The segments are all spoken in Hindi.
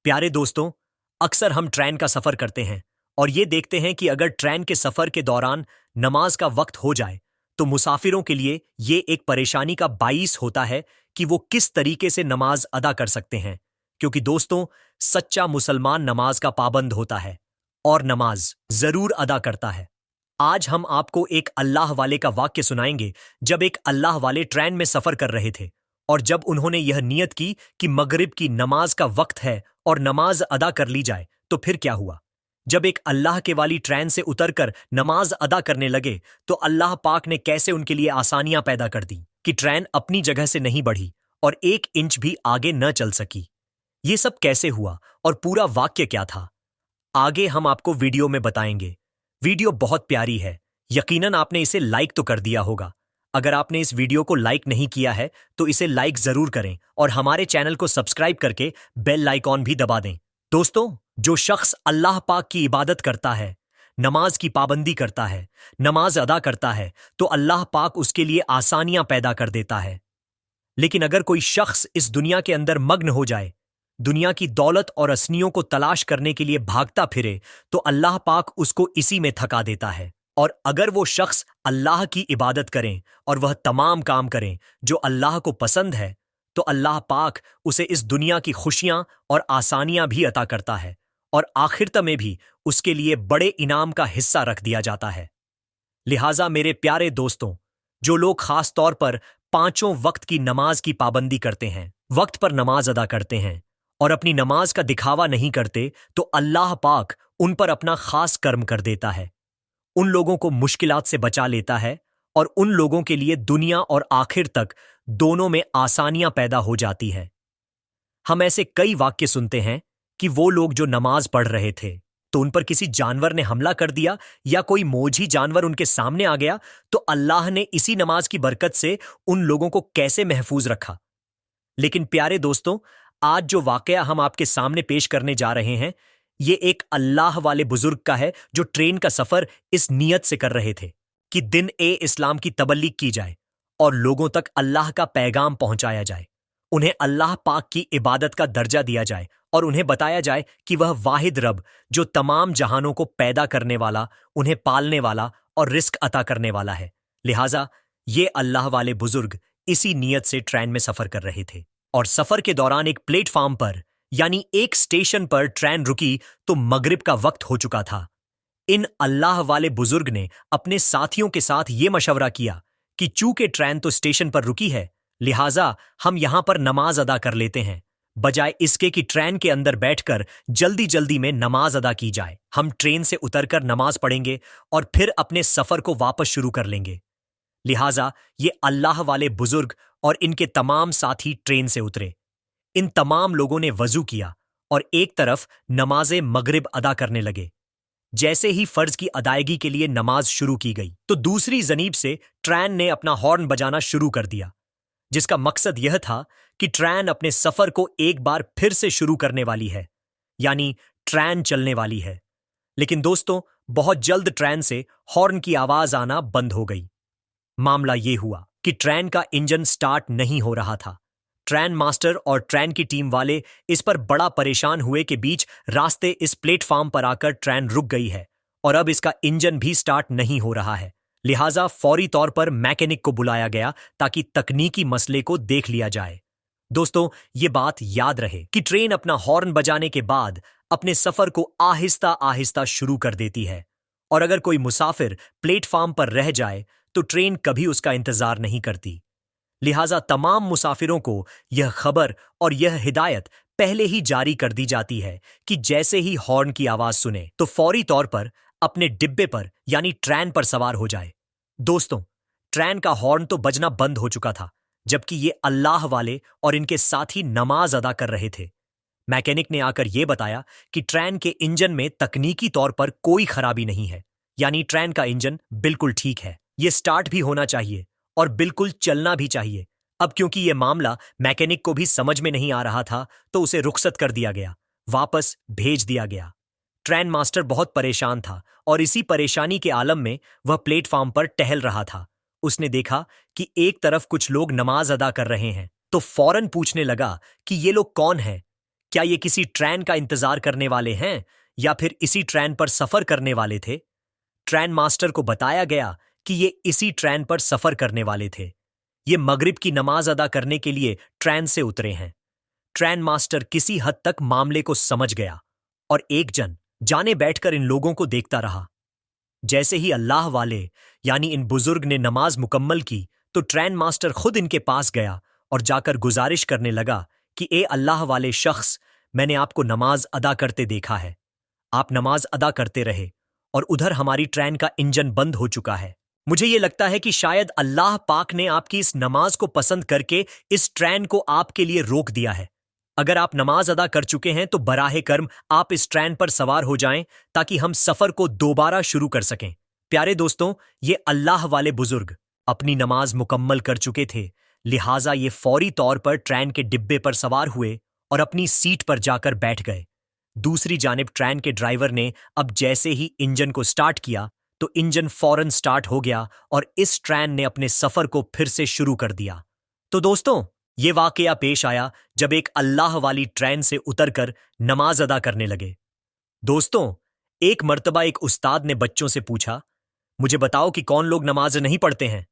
प्यारे दोस्तों, अक्सर हम ट्रेन का सफर करते हैं और ये देखते हैं कि अगर ट्रेन के सफर के दौरान नमाज का वक्त हो जाए तो मुसाफिरों के लिए ये एक परेशानी का बाइस होता है कि वो किस तरीके से नमाज अदा कर सकते हैं। क्योंकि दोस्तों, सच्चा मुसलमान नमाज का पाबंद होता है और नमाज जरूर अदा करता है। आज हम आपको एक अल्लाह वाले का वाक्य सुनाएंगे जब एक अल्लाह वाले ट्रेन में सफर कर रहे थे और जब उन्होंने यह नियत की कि मगरिब की नमाज का वक्त है और नमाज अदा कर ली जाए तो फिर क्या हुआ। जब एक अल्लाह के वाली ट्रेन से उतरकर नमाज अदा करने लगे तो अल्लाह पाक ने कैसे उनके लिए आसानियां पैदा कर दी कि ट्रेन अपनी जगह से नहीं बढ़ी और 1 इंच भी आगे न चल सकी। ये सब कैसे हुआ और पूरा वाक्य क्या था, आगे हम आपको वीडियो में बताएंगे। वीडियो बहुत प्यारी है, यकीनन आपने इसे लाइक तो कर दिया होगा। अगर आपने इस वीडियो को लाइक नहीं किया है तो इसे लाइक जरूर करें और हमारे चैनल को सब्सक्राइब करके बेल आइकॉन भी दबा दें। दोस्तों, जो शख्स अल्लाह पाक की इबादत करता है, नमाज की पाबंदी करता है, नमाज अदा करता है, तो अल्लाह पाक उसके लिए आसानियां पैदा कर देता है। लेकिन अगर कोई शख्स इस दुनिया के अंदर मग्न हो जाए, दुनिया की दौलत और असनियों को तलाश करने के लिए भागता फिरे, तो अल्लाह पाक उसको इसी में थका देता है। और अगर वो शख्स अल्लाह की इबादत करें और वह तमाम काम करें जो अल्लाह को पसंद है, तो अल्लाह पाक उसे इस दुनिया की खुशियां और आसानियां भी अता करता है और आखिरत में भी उसके लिए बड़े इनाम का हिस्सा रख दिया जाता है। लिहाजा मेरे प्यारे दोस्तों, जो लोग खास तौर पर 5 वक्त की नमाज की पाबंदी करते हैं, वक्त पर नमाज अदा करते हैं और अपनी नमाज का दिखावा नहीं करते, तो अल्लाह पाक उन पर अपना खास कर्म कर देता है, उन लोगों को मुश्किलात से बचा लेता है और उन लोगों के लिए दुनिया और आखिर तक दोनों में आसानियां पैदा हो जाती है। हम ऐसे कई वाक्य सुनते हैं कि वो लोग जो नमाज पढ़ रहे थे तो उन पर किसी जानवर ने हमला कर दिया या कोई मोजी जानवर उनके सामने आ गया, तो अल्लाह ने इसी नमाज की बरकत से उन लोगों को कैसे महफूज रखा। लेकिन प्यारे दोस्तों, आज जो वाकया हम आपके सामने पेश करने जा रहे हैं, ये एक अल्लाह वाले बुजुर्ग का है जो ट्रेन का सफर इस नियत से कर रहे थे कि दिन ए इस्लाम की तबलीग की जाए और लोगों तक अल्लाह का पैगाम पहुंचाया जाए, उन्हें अल्लाह पाक की इबादत का दर्जा दिया जाए और उन्हें बताया जाए कि वह वाहिद रब जो तमाम जहानों को पैदा करने वाला, उन्हें पालने वाला और रिस्क अता करने वाला है। लिहाजा ये अल्लाह वाले बुजुर्ग इसी नियत से ट्रेन में सफर कर रहे थे और सफर के दौरान एक प्लेटफॉर्म पर यानी एक स्टेशन पर ट्रेन रुकी तो मगरिब का वक्त हो चुका था। इन अल्लाह वाले बुजुर्ग ने अपने साथियों के साथ ये मशवरा किया कि चूंकि ट्रेन तो स्टेशन पर रुकी है, लिहाजा हम यहां पर नमाज अदा कर लेते हैं, बजाय इसके कि ट्रेन के अंदर बैठकर जल्दी जल्दी में नमाज अदा की जाए। हम ट्रेन से उतरकर नमाज पढ़ेंगे और फिर अपने सफर को वापस शुरू कर लेंगे। लिहाजा ये अल्लाह वाले बुजुर्ग और इनके तमाम साथी ट्रेन से उतरे। इन तमाम लोगों ने वजू किया और एक तरफ नमाज़े मगरिब अदा करने लगे। जैसे ही फर्ज की अदायगी के लिए नमाज शुरू की गई तो दूसरी जनीब से ट्रेन ने अपना हॉर्न बजाना शुरू कर दिया, जिसका मकसद यह था कि ट्रेन अपने सफर को एक बार फिर से शुरू करने वाली है, यानी ट्रेन चलने वाली है। लेकिन दोस्तों, बहुत जल्द ट्रेन से हॉर्न की आवाज आना बंद हो गई। मामला यह हुआ कि ट्रेन का इंजन स्टार्ट नहीं हो रहा था। ट्रेन मास्टर और ट्रेन की टीम वाले इस पर बड़ा परेशान हुए कि बीच रास्ते इस प्लेटफॉर्म पर आकर ट्रेन रुक गई है और अब इसका इंजन भी स्टार्ट नहीं हो रहा है। लिहाजा फौरी तौर पर मैकेनिक को बुलाया गया ताकि तकनीकी मसले को देख लिया जाए। दोस्तों, ये बात याद रहे कि ट्रेन अपना हॉर्न बजाने के बाद अपने सफर को आहिस्ता आहिस्ता शुरू कर देती है और अगर कोई मुसाफिर प्लेटफॉर्म पर रह जाए तो ट्रेन कभी उसका इंतजार नहीं करती। लिहाजा तमाम मुसाफिरों को यह खबर और यह हिदायत पहले ही जारी कर दी जाती है कि जैसे ही हॉर्न की आवाज सुने तो फौरी तौर पर अपने डिब्बे पर यानी ट्रेन पर सवार हो जाए। दोस्तों, ट्रेन का हॉर्न तो बजना बंद हो चुका था, जबकि ये अल्लाह वाले और इनके साथी नमाज अदा कर रहे थे। मैकेनिक ने आकर यह बताया कि ट्रेन के इंजन में तकनीकी तौर पर कोई खराबी नहीं है, यानी ट्रेन का इंजन बिल्कुल ठीक है, ये स्टार्ट भी होना चाहिए और बिल्कुल चलना भी चाहिए। अब क्योंकि यह मामला मैकेनिक को भी समझ में नहीं आ रहा था तो उसे रुखसत कर दिया गया, वापस भेज दिया गया। ट्रेन मास्टर बहुत परेशान था और इसी परेशानी के आलम में वह प्लेटफॉर्म पर टहल रहा था। उसने देखा कि एक तरफ कुछ लोग नमाज अदा कर रहे हैं तो फौरन पूछने लगा कि ये लोग कौन हैं, क्या ये किसी ट्रेन का इंतजार करने वाले हैं या फिर इसी ट्रेन पर सफर करने वाले थे? ट्रेन मास्टर को बताया गया कि ये इसी ट्रेन पर सफर करने वाले थे। ये मगरिब की नमाज अदा करने के लिए ट्रेन से उतरे हैं। ट्रेन मास्टर किसी हद तक मामले को समझ गया और एक जन जाने बैठकर इन लोगों को देखता रहा। जैसे ही अल्लाह वाले यानी इन बुजुर्ग ने नमाज मुकम्मल की तो ट्रेन मास्टर खुद इनके पास गया और जाकर गुजारिश करने लगा कि ए अल्लाह वाले शख्स, मैंने आपको नमाज अदा करते देखा है। आप नमाज अदा करते रहे और उधर हमारी ट्रेन का इंजन बंद हो चुका है। मुझे ये लगता है कि शायद अल्लाह पाक ने आपकी इस नमाज को पसंद करके इस ट्रेन को आपके लिए रोक दिया है। अगर आप नमाज अदा कर चुके हैं तो बराहे कर्म आप इस ट्रेन पर सवार हो जाएं ताकि हम सफर को दोबारा शुरू कर सकें। प्यारे दोस्तों, ये अल्लाह वाले बुजुर्ग अपनी नमाज मुकम्मल कर चुके थे, लिहाजा ये फौरी तौर पर ट्रेन के डिब्बे पर सवार हुए और अपनी सीट पर जाकर बैठ गए। दूसरी जानिब ट्रेन के ड्राइवर ने अब जैसे ही इंजन को स्टार्ट किया तो इंजन फौरन स्टार्ट हो गया और इस ट्रेन ने अपने सफर को फिर से शुरू कर दिया। तो दोस्तों, ये वाकया पेश आया जब एक अल्लाह वाली ट्रेन से उतरकर नमाज अदा करने लगे। दोस्तों, एक मर्तबा एक उस्ताद ने बच्चों से पूछा, मुझे बताओ कि कौन लोग नमाज नहीं पढ़ते हैं।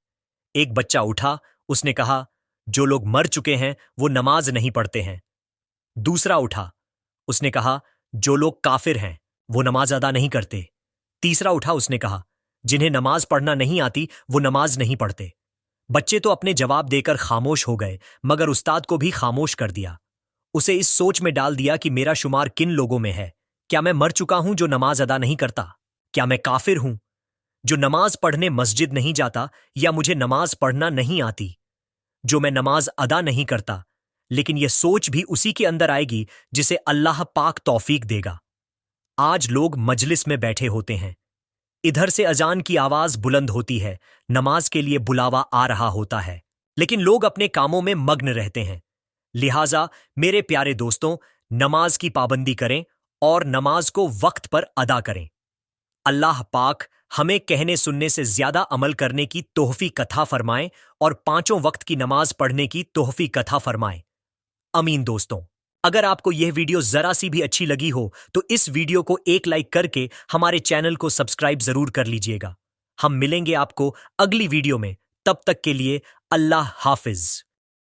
एक बच्चा उठा, उसने कहा, जो लोग मर चुके हैं वो नमाज नहीं पढ़ते हैं। दूसरा उठा, उसने कहा, जो लोग काफिर हैं वो नमाज अदा नहीं करते। तीसरा उठा, उसने कहा, जिन्हें नमाज पढ़ना नहीं आती वो नमाज नहीं पढ़ते। बच्चे तो अपने जवाब देकर खामोश हो गए, मगर उस्ताद को भी खामोश कर दिया। उसे इस सोच में डाल दिया कि मेरा शुमार किन लोगों में है। क्या मैं मर चुका हूं जो नमाज अदा नहीं करता? क्या मैं काफिर हूं जो नमाज पढ़ने मस्जिद नहीं जाता, या मुझे नमाज पढ़ना नहीं आती जो मैं नमाज अदा नहीं करता? लेकिन यह सोच भी उसी के अंदर आएगी जिसे अल्लाह पाक तौफीक देगा। आज लोग मजलिस में बैठे होते हैं, इधर से अजान की आवाज बुलंद होती है, नमाज के लिए बुलावा आ रहा होता है, लेकिन लोग अपने कामों में मग्न रहते हैं। लिहाजा मेरे प्यारे दोस्तों, नमाज की पाबंदी करें और नमाज को वक्त पर अदा करें। अल्लाह पाक हमें कहने सुनने से ज्यादा अमल करने की तोहफीक अता फरमाए और पांचों वक्त की नमाज पढ़ने की तोहफीक अता फरमाए। अमीन। दोस्तों, अगर आपको यह वीडियो जरा सी भी अच्छी लगी हो तो इस वीडियो को एक लाइक करके हमारे चैनल को सब्सक्राइब जरूर कर लीजिएगा। हम मिलेंगे आपको अगली वीडियो में, तब तक के लिए अल्लाह हाफिज।